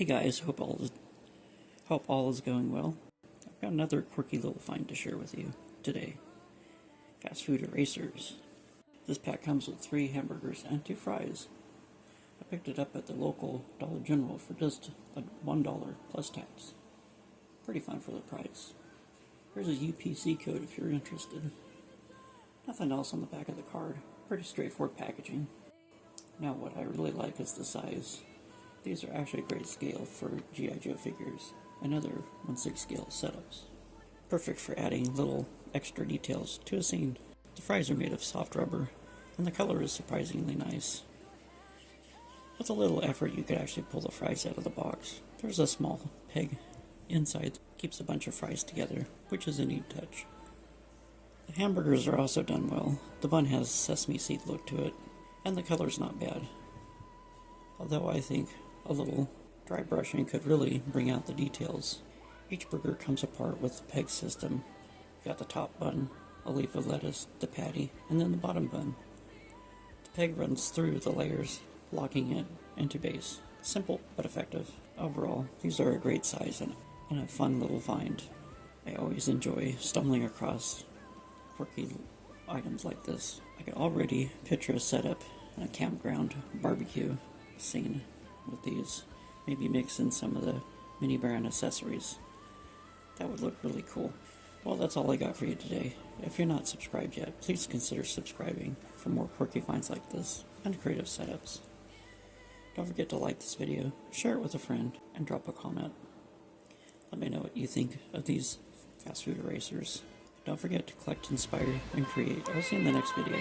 guys, hope all is going well. I've got another quirky little find to share with you today. Fast food erasers. This pack comes with 3 hamburgers and 2 fries. I picked it up at the local Dollar General for just like $1 plus tax. Pretty fun for the price. Here's a UPC code if you're interested. Nothing else on the back of the card. Pretty straightforward packaging. Now what I really like is the size. These are actually a great scale for g.i.joe figures and other 1/6 scale setups. Perfect for adding little extra details to a scene. The fries are made of soft rubber, and the color is surprisingly nice. With a little effort, you could actually pull the fries out of the box. There's a small peg inside that keeps a bunch of fries together, which is a neat touch. The hamburgers are also done well. The bun has sesame seed look to it, and the color's not bad. Although I think a little dry brushing could really bring out the details. Each burger comes apart with the peg system. You've got the top bun, a leaf of lettuce, the patty, and then the bottom bun. The peg runs through the layers, locking it into base. Simple but effective. Overall, these are a great size and a fun little find. I always enjoy stumbling across quirky items like this. I can already picture a setup in a campground barbecue scene with these. Maybe mix in some of the mini brand accessories. That would look really cool. Well, that's all I got for you today. If you're not subscribed yet, please consider subscribing for more quirky finds like this and creative setups. Don't forget to like this video, share it with a friend, and drop a comment. Let me know what you think of these fast food erasers. Don't forget to collect, inspire, and create. I'll see you in the next video.